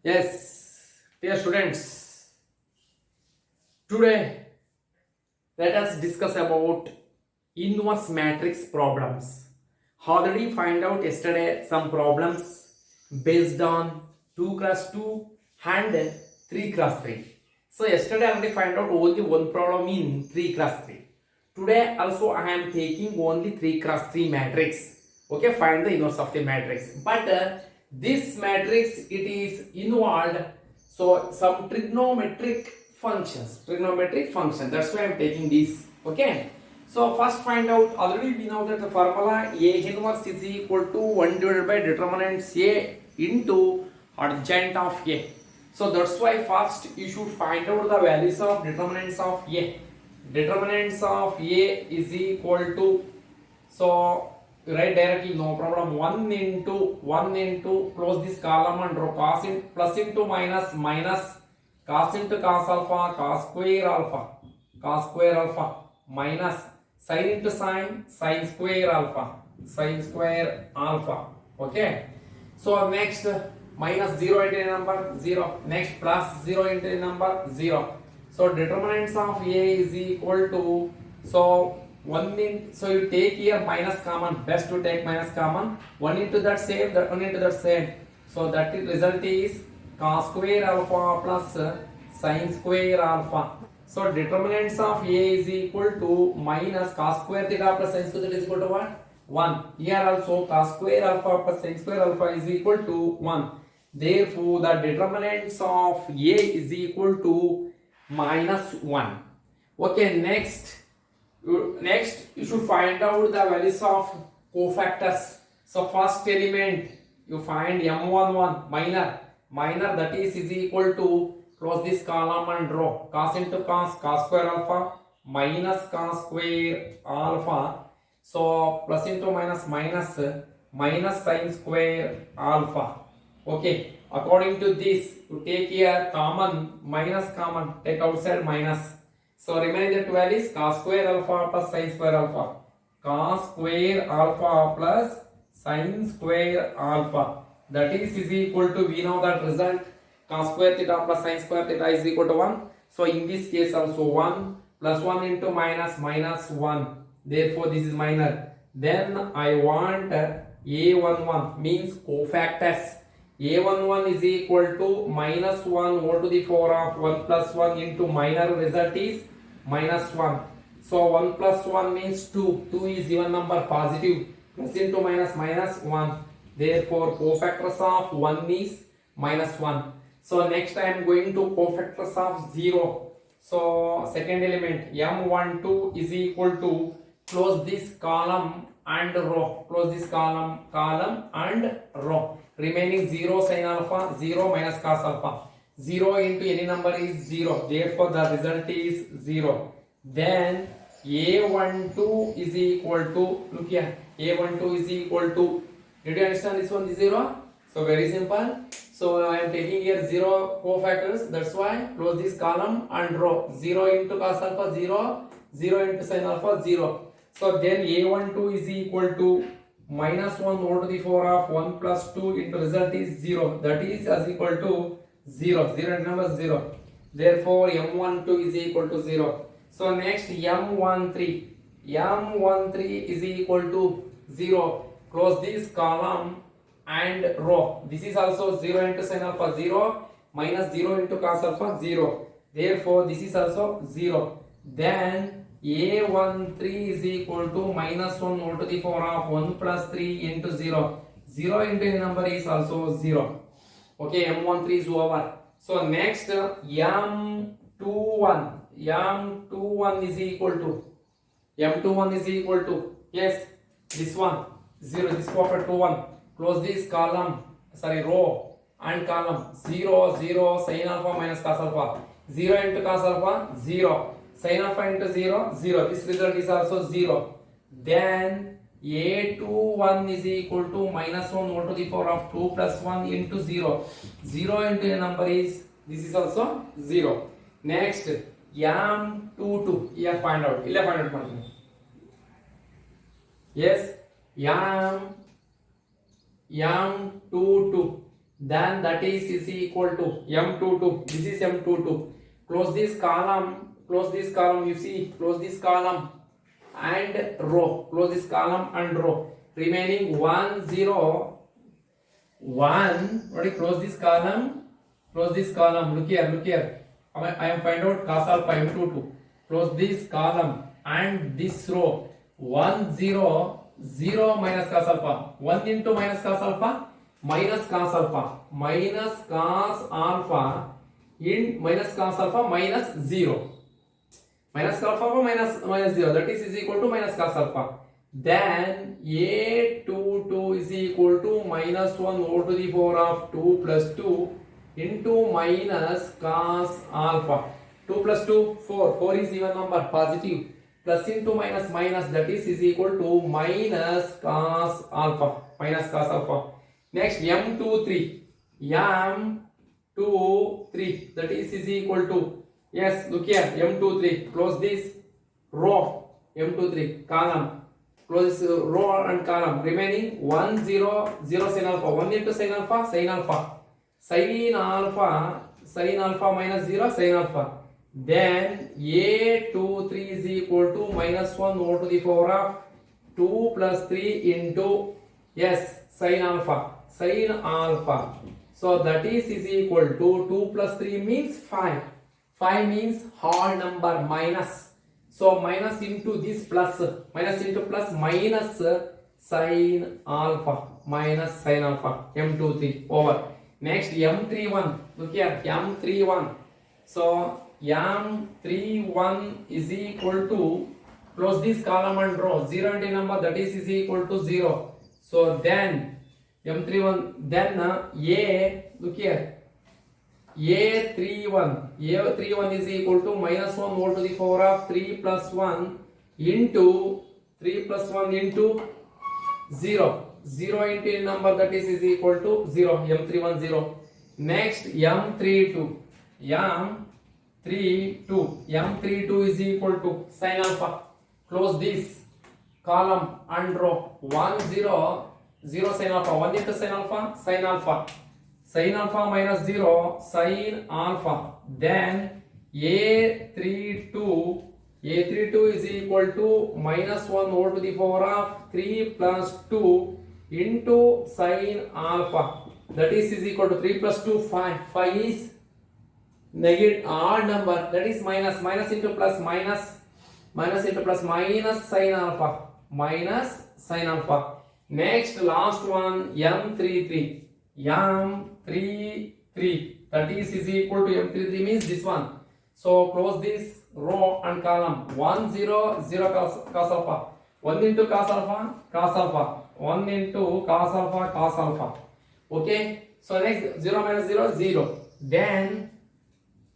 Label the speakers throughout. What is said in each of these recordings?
Speaker 1: Yes, dear students, today let us discuss about inverse matrix problems. Already find out yesterday some problems based on 2 cross 2 and 3 cross 3. So yesterday I already find out only one problem in 3 cross 3. Today also I am taking only 3 cross 3 matrix. Okay, find the inverse of the matrix. But this matrix it is involved so some trigonometric function. That's why I am taking this. Okay. So first find out, already we know that the formula A inverse is equal to 1 divided by determinants A into adjoint of A. So that's why first you should find out the values of determinants of A. Determinants of A is equal to, so write directly, no problem, 1 into close this column and row cos in plus into minus minus cos into cos alpha cos square alpha minus sin into sin square alpha. Okay, so next minus 0 into a number 0, next plus 0 into a number 0. So determinants of A is equal to, so 1 in, so you take here minus common, best to take minus common, 1 into that same, that 1 into that same. So that result is cos square alpha plus sin square alpha. So determinants of A is equal to minus cos square theta plus sin square theta is equal to what? 1. Here also cos square alpha plus sin square alpha is equal to 1. Therefore the determinants of A is equal to minus 1. Okay, next you should find out the values of cofactors. So first element you find m11 minor that is equal to, close this column and row, cos into cos square alpha minus cos square alpha, so plus into minus minus sin square alpha. Okay, according to this you take here common, minus common, take outside minus. So remaining the 12 is cos square alpha plus sin square alpha. Cos square alpha plus sin square alpha. That is equal to, we know that result, cos square theta plus sin square theta is equal to 1. So in this case also 1 plus 1 into minus 1. Therefore this is minor. Then I want A11 means cofactors. A11 is equal to minus 1 whole to the power of 1 plus 1 into minor result is minus 1. So 1 plus 1 means 2. 2 is even number positive. Plus into minus 1. Therefore cofactors of 1 is minus 1. So next I am going to cofactors of 0. So second element M12 is equal to, close this column and row, close this column and row, remaining 0 sin alpha, 0 minus cos alpha. 0 into any number is 0, therefore the result is 0. Then A12 is equal to, look here, A12 is equal to, did you understand this one, this 0? So very simple. So I am taking here 0 cofactors, that's why close this column and row, 0 into cos alpha 0, 0 into sin alpha 0. So then A12 is equal to minus 1 whole to the power of 1 plus 2 into result is 0. That is as equal to 0. 0 and number 0. Therefore M12 is equal to 0. So next M13. M13 is equal to 0. Close this column and row. This is also 0 into sin alpha 0 minus 0 into cos alpha 0. Therefore this is also 0. Then A13 is equal to minus 1 whole to the power of 1 plus 3 into 0. 0 into a number is also 0. Okay, M13 is over. So next M21. M21 is equal to, M21 is equal to, yes, this one 0, this cofactor 21. Close this column, sorry, row and column, 0 0 sin alpha minus cos alpha, 0 into cos alpha 0, sin alpha into 0 0. This result is also 0. Then A21 is equal to minus 1 whole to the power of 2 plus 1 into 0. 0 into a number is, this is also 0. Next M22, here find out, yes, M22. then that is equal to m22. This is m22. Close this column, close this column, you see, close this column and row, close this column and row, remaining 1 0 1. Already close this column, close this column. Look here, look here. I am find out cos alpha m22. Close this column and this row. 1 0 0 minus cos alpha. 1 into minus cos alpha, minus cos alpha, minus cos alpha in minus cos alpha minus 0. Minus cos alpha minus 0, that is equal to minus cos alpha. Then a22 is equal to minus 1 over to the power of 2 plus 2 into minus cos alpha. 2 plus 2 4, 4 is even number, positive, plus into minus minus, that is equal to minus cos alpha, minus cos alpha. Next m23, m23, that is equal to, yes, look here, m23, close this row, m23 column, close this row and column, remaining 1 0 0 sin alpha. 1 into sin alpha, sin alpha, sin alpha, sin alpha minus 0 sin alpha. Then a23 is equal to minus 1 over to the power of 2 plus 3 into, yes, sin alpha, sin alpha. So that is equal to 2 plus 3 means 5. 5 means whole number minus. So minus into this plus, minus into plus minus sin alpha, minus sin alpha, m23 over. Next m31, look here, m31. So m31 is equal to, close this column and row, 0 into number, that is equal to 0. So then m31, then a, look here, a31 is equal to minus 1 over to the power of 3 plus 1 into 3 plus 1 into 0. 0 into a number, that is equal to 0. m31 0. Next m32, m32 is equal to sin alpha. Close this column and row, 1 0 0 sin alpha. 1 into sin alpha, sin alpha, sin alpha minus 0 sin alpha. Then a32 is equal to minus 1 over to the power of 3 plus 2 into sin alpha, that is equal to 3 plus 2 5. 5 is negative odd number, that is minus, minus into plus minus, minus into plus minus sin alpha, minus sin alpha. Next last one m33, that is equal to m33 means this one. So close this row and column, 1 0 0 cos alpha, 1 into cos alpha, cos alpha, 1 into cos alpha, cos alpha. Okay, so next 0 minus 0 0. Then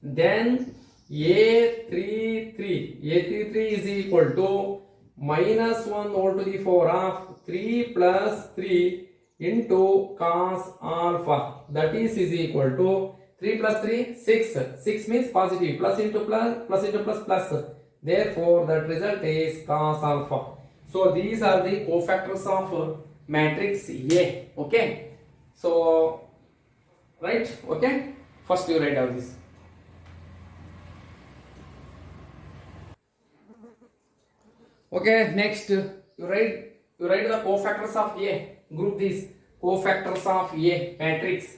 Speaker 1: a33 is equal to minus 1 over to the power of 3 plus 3 into cos alpha, that is equal to 3 plus 3 6. 6 means positive, plus into plus, plus into plus plus. Therefore that result is cos alpha. So these are the cofactors of matrix A. Okay, so right, okay, first you write down this. Okay, next you write the cofactors of A. Group these cofactors of A matrix.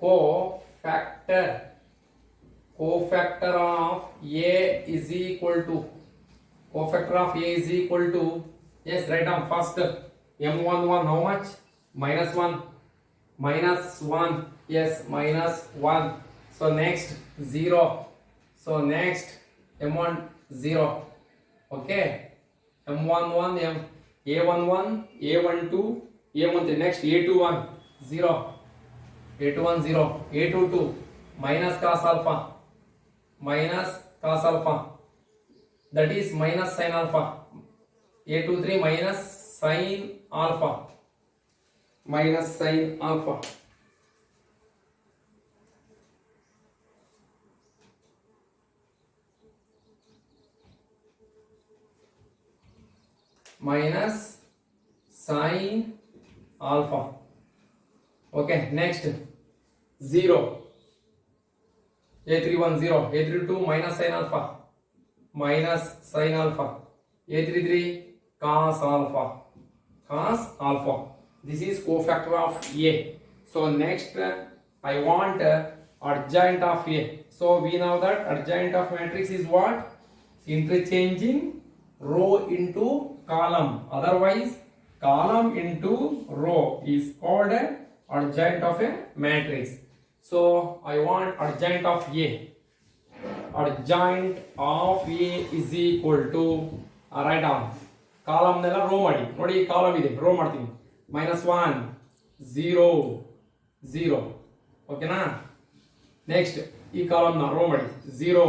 Speaker 1: Cofactor of A is equal to, cofactor of A is equal to, yes, write down first m11 how much, minus 1, minus 1, yes, minus 1. So next 0, so next m1 0. Okay, m11 a11 a12 a13. Next a21 0, a21 0, a22 minus cos alpha, that is minus sin alpha, a23 minus sin alpha, minus sin alpha. Minus sin alpha. Okay, next 0. A31 0. A32 minus sin alpha. Minus sin alpha. A33 cos alpha. Cos alpha. This is cofactor of A. So next I want adjoint of A. So we know that adjoint of matrix is what? Interchanging row into column. Otherwise, column into row is called adjoint of a matrix. So I want adjoint of A. Adjoint of A is equal to write down. Column nella row ಮಾಡಿ ನೋಡಿ column ಇದೆ rho ಮಾಡ್ತೀನಿ -1 0 0 ಓಕೆನಾ next ಈ column ನ rho ಮಾಡಿ 0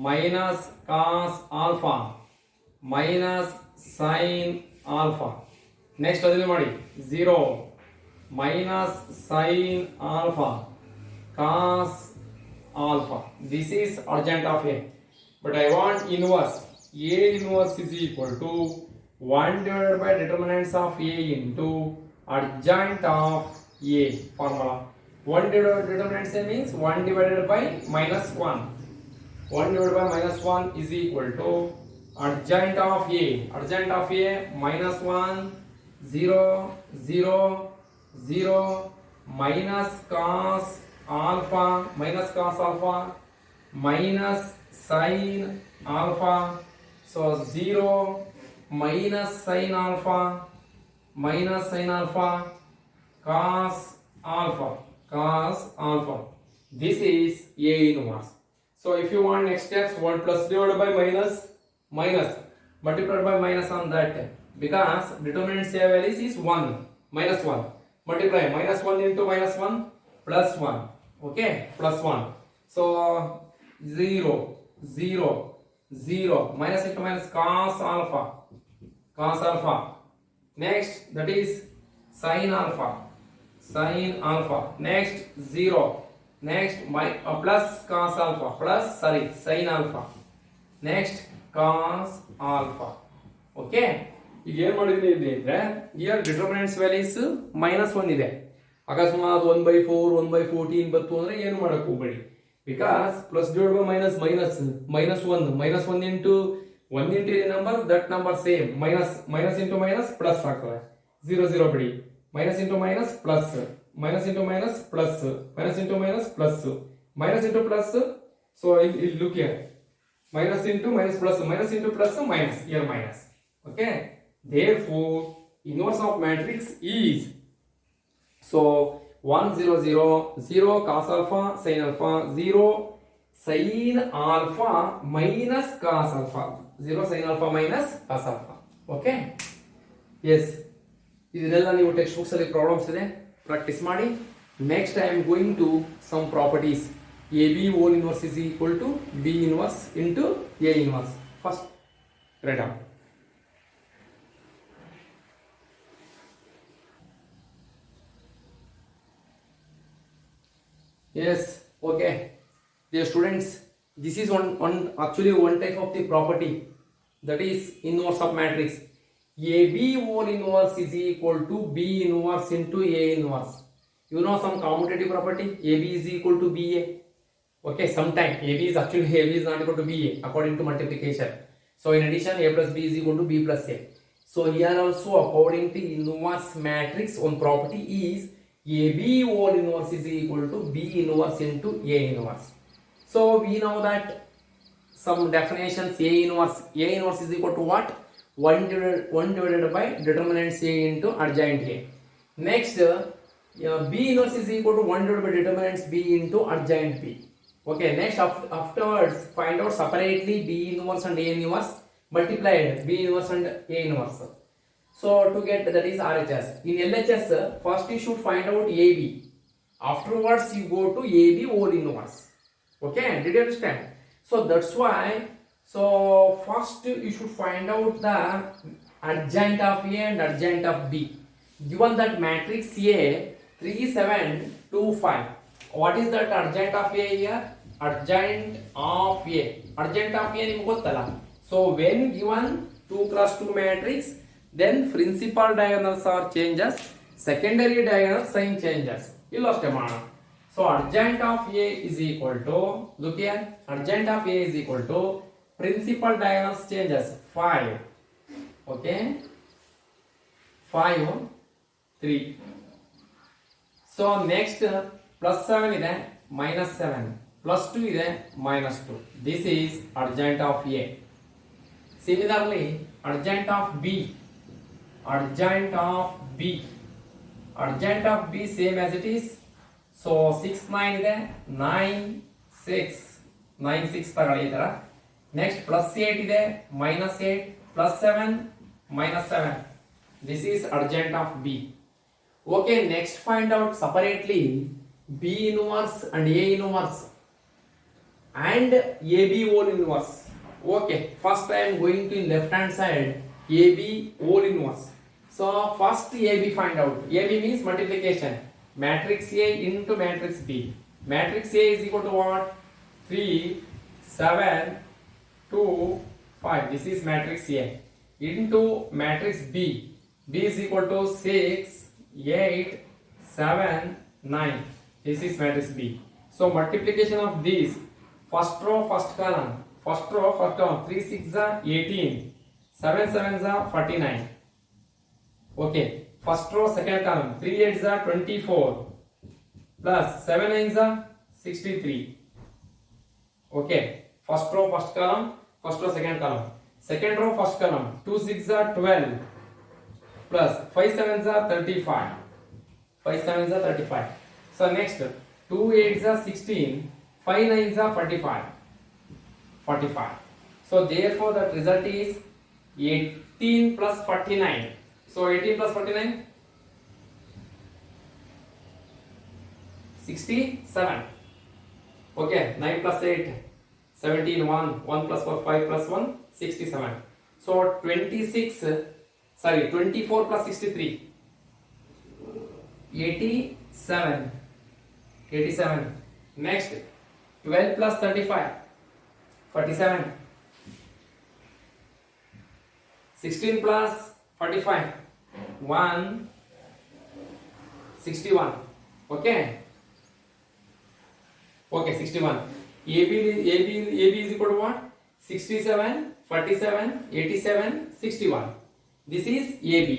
Speaker 1: minus cos alpha minus sin alpha next ಅದನ್ನೇ ಮಾಡಿ 0 minus sin alpha cos alpha. This is adjoint of A, but I want inverse. A inverse is equal to 1 divided by determinants of A into adjoint of A formula. 1 divided by determinants A means 1 divided by -1. 1 divided by -1 is equal to adjoint of A. Adjoint of A -1 0 0 0 minus cos alpha minus sin alpha. So 0 minus sin alpha cos alpha. This is A inverse. So if you want next steps, 1 plus divided by minus multiplied by minus on that, because determinant C values is 1 -1 multiply -1 into -1 plus 1. Okay, plus 1. So 0 0 0 minus into minus cos alpha next that is sin alpha next 0 next plus cos alpha sin alpha next cos alpha. Okay, ಈಗ ಏನು ಮಾಡಿದೀನಿ ಅಂದ್ರೆ here determinants values -1 ಇದೆ. ಅಕಸ್ಮಾತ್ 1/4 1/14 ಬಂತು ಅಂದ್ರೆ ಏನು ಮಾಡಕ್ಕೆ ಹೋಗಬೇಡಿ, because plus divided by -1 into 1 into a number, that number same, minus into minus plus ಆಗ್ತದೆ 0 0 ಬಿಡಿ, minus into minus plus minus into minus plus minus into minus plus minus into plus. So look here, minus into minus plus minus into plus minus, here minus. Okay, therefore inverse of matrix is, so 1 0 0 0 cos alpha sin alpha 0 sin alpha minus cos alpha 0 sin alpha minus cos alpha. Okay, yes, ಇದೆಲ್ಲ ನೀವು text books ಅಲ್ಲಿ problems ಇದೆ, practice ಮಾಡಿ. Next I am going to some properties. AB whole inverse is equal to B inverse into A inverse. First write down. Yes, okay, dear students, this is actually one type of the property, that is inverse of matrix. AB whole inverse is equal to B inverse into A inverse. You know some commutative property, AB is equal to BA. Okay, sometime AB is not equal to BA according to multiplication. So in addition, A plus B is equal to B plus A. So here also according to inverse matrix, one property is AB whole inverse is equal to B inverse into A inverse. So we know that some definitions. A inverse is equal to what? 1 divided by determinants A into adjoint A. Next, B inverse is equal to 1 divided by determinants B into adjoint B. Okay, next afterwards find out separately B inverse and A inverse multiplied B inverse and A inverse. So to get that is RHS. In LHS, first you should find out AB. Afterwards you go to AB whole inverse. Okay, did you understand? So that's why, so first you should find out the adjoint of A and adjoint of B. Given that matrix A 3 7 2 5. What is that adjoint of A here? Adjoint of A. Adjoint of A ನಿಮಗೆ ಗೊತ್ತಲ್ಲ. So when given 2 cross 2 matrix, then principal diagonals are changes, secondary diagonal sign changes. ಇಲ್ಲೂ ಅಷ್ಟೇ ಮಾಡೋಣ. So adjoint of A is equal to, look here, adjoint of A is equal to principal diagonals changes 5. Okay, 5, 3. So next plus 7 is minus 7, plus 2 is minus 2. This is adjoint of A. Similarly, adjoint of B, adjoint of B, adjoint of B same as it is. So 6 9 ಇದೆ 9 6 9 6 ತಗೊಳ್ಳಿ ಈ ತರ. Next plus 8 ಇದೆ minus 8 plus 7 minus 7. This is adjoint of B. Okay, next find out separately B inverse and A inverse and AB whole inverse. Okay, first I am going to in left hand side AB whole inverse. So first AB find out. AB means multiplication. Matrix A into matrix B. Matrix A is equal to what? 3, 7, 2, 5. This is matrix A. Into matrix B. B is equal to 6, 8, 7, 9. This is matrix B. So multiplication of these. First row, first column. First row, first column. 3 6 are 18. 7 7 are 49. Okay. First row, second column. 3 8s are 24. Plus 7 9s are 63. Okay. First row, first column. First row, second column. Second row, first column. 2 6s are 12. Plus 5 7s are 35. 5 7s are 35. So next, 2 8s are 16. 5 9s are 45. 45. So therefore the result is 18 plus 49. So 18 plus 49, 67. Okay, 9 plus 8, 17, 1, 1 plus 4, 5 plus 1, 67. So 24 plus 63, 87. 87. Next, 12 plus 35, 47. 16 plus 45, 1, 61. Okay. Okay, 61. AB is equal to what? 67, 47, 87, 61. This is AB.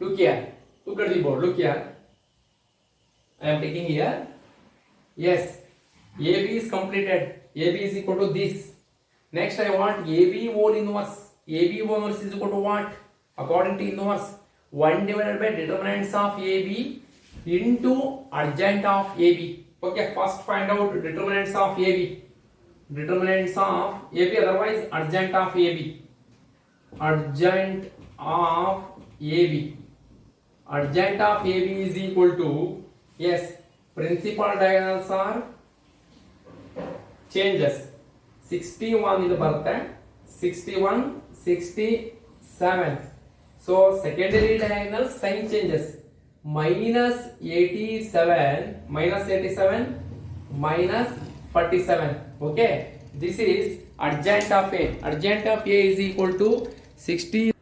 Speaker 1: Look here. Look at the board. Look here. I am taking here. Yes. AB is completed. AB is equal to this. Next I want AB whole inverse. AB whole inverse is equal to what? According to inverse, 1 divided by determinants of AB into adjoint of AB. Okay, first find out determinants of AB. Determinants of AB, otherwise adjoint of AB. Adjoint of AB. Adjoint of AB is equal to, yes, principal diagonals are changes. 61 ಇದು ಬರುತ್ತೆ, 61, 67. So secondary diagonal sign changes. Minus 87, minus 47. Okay, this is adjoint of A. Adjoint of A is equal to 60.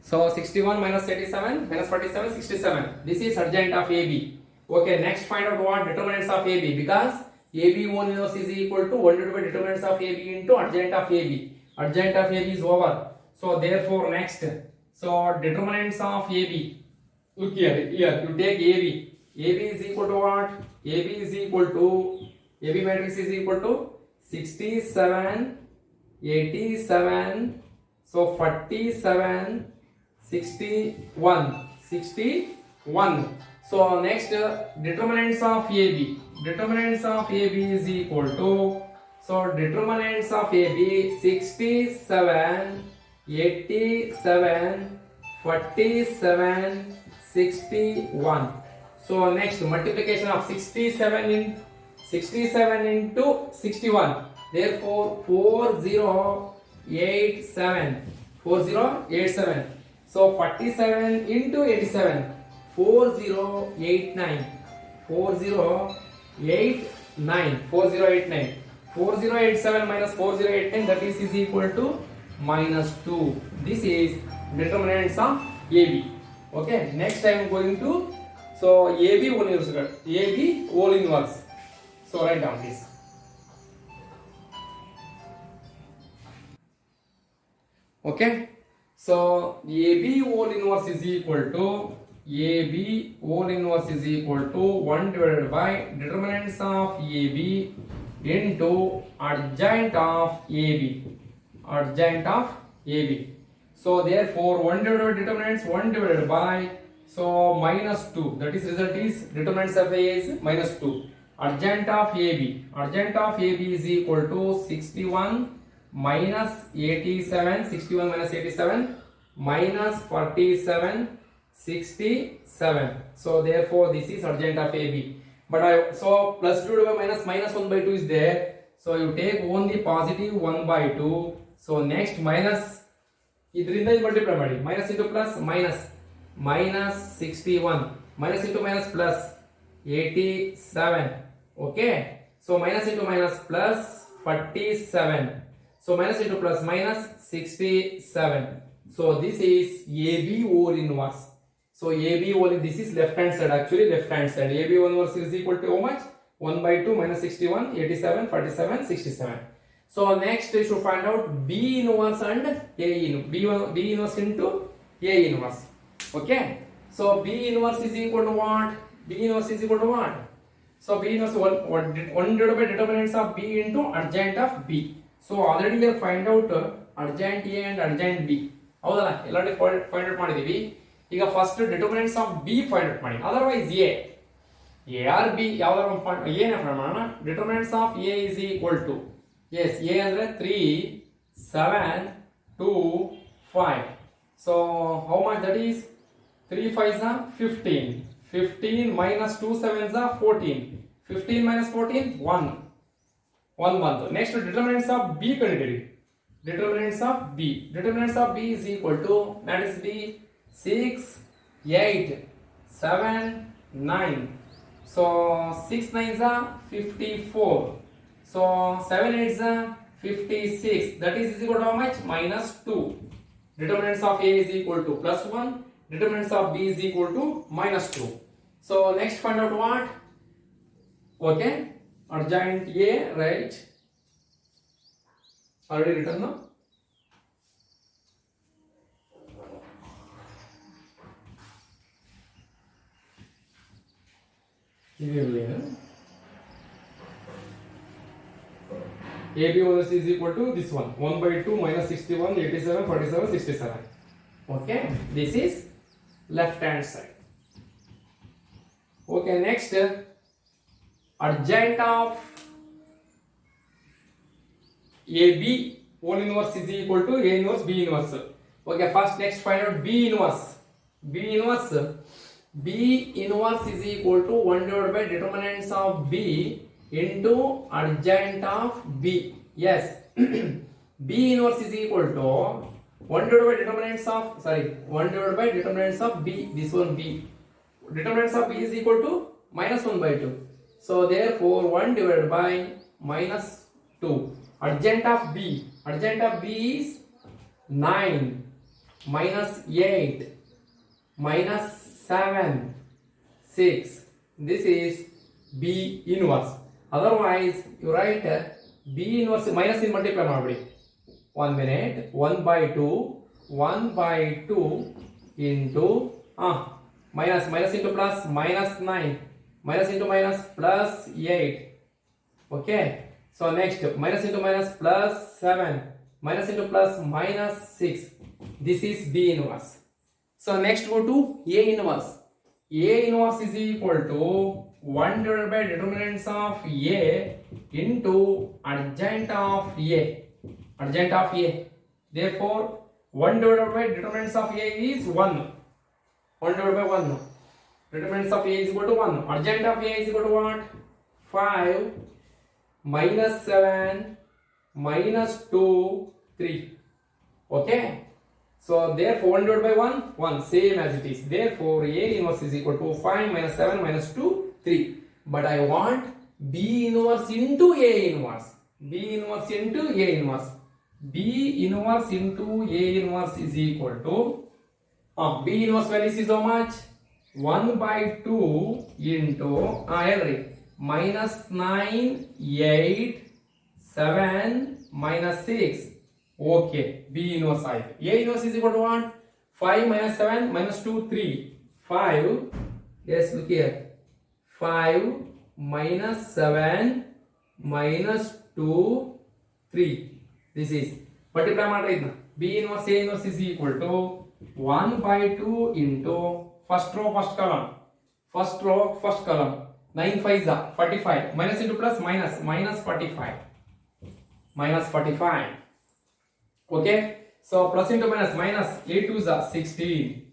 Speaker 1: So 61 minus 87 minus 47, 67. This is adjoint of AB. Okay, next find out what determinants of AB, because AB whole inverse is equal to 1 divided by determinants of AB into adjoint of AB. Adjoint of AB is over. So therefore next, so determinants of AB. Look here, you take AB. AB is equal to what? AB is equal to, AB matrix is equal to 67, 87, so 47, 61, 61. So next, determinants of AB. Determinants of AB is equal to, so determinants of AB 67, 87, 47, 61. So next, multiplication of 67 into 61. Therefore 4087. 4087. So 47 into 87. 4089. 4089. 4089. 4087 minus 4089, that is equal to minus 2. This is determinants of AB. Okay, next I am going to, so AB whole inverse. AB whole inverse. So write down this. Okay. So AB whole inverse is equal to AB whole inverse is equal to 1 divided by determinants of AB into adjoint of AB. Adjoint of AB. So therefore 1 divided by determinants 1 divided by so minus 2. That is result is determinants of A is minus 2. Adjoint of AB. Adjoint of AB is equal to 61 minus 87, 61 minus 87 minus 47, 67. So therefore this is adjoint of AB. But so plus 2 divided by minus 1 by 2 is there. So you take only positive 1 by 2. So next minus ಇದರಿಂದ ಇದು multiply ಮಾಡಿ minus into plus minus 61 minus into minus plus 87. Okay, so minus into minus plus 47. So minus into plus minus 67. So this is AB whole inverse. So AB whole, this is left hand side, actually left hand side. AB whole inverse is equal to how much? 1 by 2 minus 61, 87, 47, 67. So next we should find out B inverse and A inverse. B inverse into A inverse. Okay. So B inverse is equal to what? B inverse is equal to what? So B inverse 1 divided by determinants of B into adjoint of B. So already we have find out adjoint A and adjoint B. ಹೌದಲ್ಲ ಎಲ್ಲಾಡಿ find out ಮಾಡಿದೀವಿ. ಈಗ first determinants of B find out ಮಾಡಿ. Otherwise A or B ಯಾವ್ದಾರ ಒಂದು find ಏನೇ find ಮಾಡೋಣ. Determinants of A is equal to as A ಅಂದ್ರೆ 3 7 2 5. So how much that is 3 5s are 15. 15 minus 2 7s are 14. 15 minus 14 1 ಬಂತು. Next determinants of B ಕಂಡುಹಿಡಿಯಿರಿ. Determinants of B. Determinants of B is equal to, that is B, 6, 8, 7, 9. So 6 9s are 54. So 7 8s are 56. That is equal to how much? Minus 2. Determinants of A is equal to plus 1. Determinants of B is equal to minus 2. So next find out what? Okay. Adjoint A, right? Already written now. Clearly, AB inverse is equal to this one 1 by 2 minus 61, 87, 47, 67. Okay, this is left hand side. Okay, next adjoint of AB whole inverse is equal to A inverse B inverse. Okay, first next find out B inverse. B inverse is equal to 1 divided by determinants of B into adjoint of B. Yes. B inverse is equal to 1 divided by determinants of 1 divided by determinants of B. This one B. Determinants of B is equal to minus 1 by 2. So therefore 1 divided by minus 2. Adjoint of B is 9 minus 8 minus 7 6. This is B inverse. Otherwise you write B inverse minus in multiply ಮಾಡಿ 1 minute 1 by 2 into minus into plus minus 9 minus into minus plus 8. Okay. So next minus into minus plus 7 minus into plus minus 6. This is B inverse. So next go to A inverse. A inverse is equal to 1 divided by determinants of A into adjoint of A. Adjoint of A. Therefore 1 divided by determinants of A is 1. 1 divided by 1. Determinants of A is equal to 1. Adjoint of A is equal to what? 5 minus 7 minus 2 3. Okay, so therefore 1 divided by 1 same as it is. Therefore A inverse is equal to 5 minus 7 minus 2 3. But I want B inverse into A inverse. B inverse into A inverse. B inverse into A inverse is equal to B inverse values is how much? 1 by 2 into minus 9, 8, 7, minus 6. Okay, B inverse I. A inverse is equal to what? 5 minus 7 minus 2, 3. 5. Yes, look here. 5 minus 7 minus 2, 3. This is. Multiply matter. B inverse A inverse is equal to 1 by 2 into first row, first column. First row, first column. 9 5 is 45. Minus into plus minus. Minus 45. Minus 45. Okay. So plus into minus. Minus 8 2 is 16.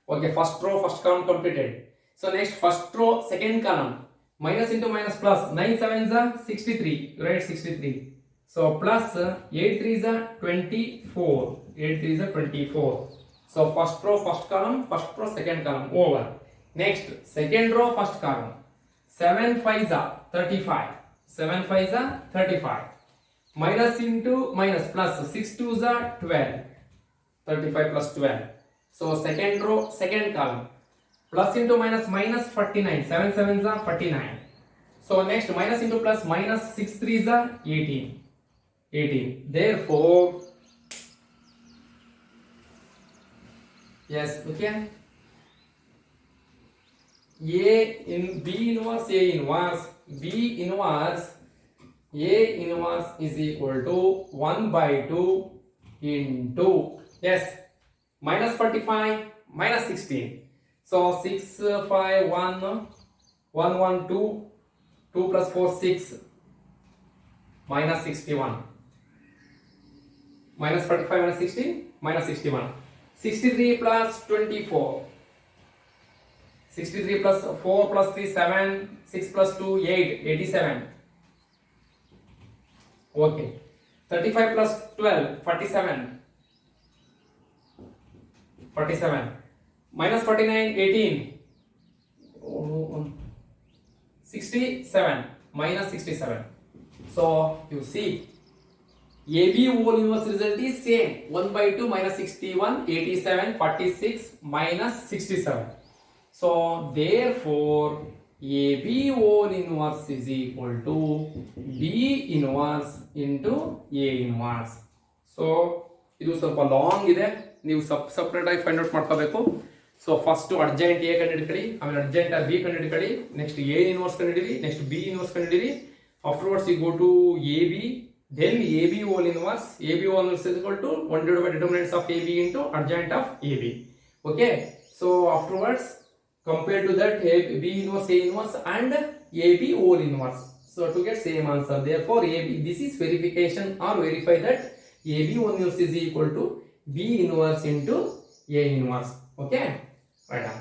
Speaker 1: Okay. First row, first column completed. So next first row, second column. Minus into minus plus. 9 7 is 63. You write 63. So plus 8 3 is 24. 8 3 is 24. So first row, first column, first row, second column, over. Next, second row, first column. 7 5 is 35. 7 5 is 35. Minus into minus plus 6 2 is 12. 35 plus 12. So second row, second column. Plus into minus minus 49. 7 7 is 49. So next, minus into plus minus 6 3 is 18. 18. Therefore, yes, okay. A in B inverse A inverse, B inverse A inverse is equal to 1 by 2 into, yes, minus 45 minus 16. So 6 5 1 1 1 2 2 plus 4 6 minus 61. Minus 45 minus 16 minus 61. 63 plus 24. 63 plus 4 plus 3 7. 6 plus 2 8. 87. Okay. 35 plus 12 47. 47. Minus 49 18. 67. Minus 67. So you see, AB whole inverse result is same. 1 by 2 minus 61, 87, 46 minus 67. So therefore, AB whole inverse is equal to B inverse into A inverse. So ಇದು ಸ್ವಲ್ಪ long ಇದೆ, ನೀವು separate ಆಗಿ find out ಮಾಡ್ಕೋಬೇಕು. So first adjoint A ಕಂಡುಹಿಡ್ಕೊಳ್ಳಿ, ಆಮೇಲೆ adjoint B ಕಂಡುಹಿಡ್ಕೊಳ್ಳಿ, next A inverse ಕಂಡುಹಿಡಿರಿ, ನೆಕ್ಸ್ಟ್ ಬಿ ಇನ್ವರ್ಸ್ ಕಂಡುಹಿಡಿರಿ. Afterwards you go to A B, then AB whole inverse. AB whole inverse is equal to 1 divided by determinants of AB into adjoint of AB. Okay, so afterwards compare to that B inverse A inverse and AB whole inverse, so to get same answer. Therefore AB, this is verification or verify that AB whole inverse is equal to B inverse into A inverse. Okay, right on.